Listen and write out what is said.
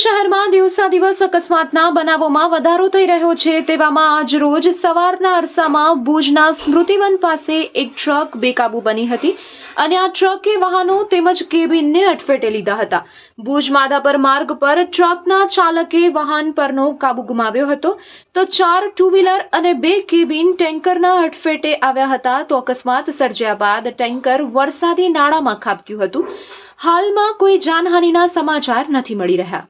શહેરમાં દિવસા દિવસ અકસ્માતના બનાવોમાં વધારો થઈ રહ્યો છે। તેવામાં આજ રોજ સવારના અરસામાં ભુજના સ્મૃતિવન પાસે એક ટ્રક બેકાબૂ બની હતી અને આ ટ્રકે વાહનો તેમજ કેબિનને અડફેટે લીધા હતા। ભુજ માધાપર માર્ગ પર ટ્રકના ચાલકે વાહન પરનો કાબુ ગુમાવ્યો હતો તો 4 ટુ વ્હીલર અને 2 કેબિન ટેન્કરના અડફેટે આવ્યા હતા તો અકસ્માત સર્જ્યા બાદ ટેન્કર વરસાદી નાળામાં ખાબક્યું હતું। હાલમાં કોઈ જાનહાનિના સમાચાર નથી મળી રહ્યા।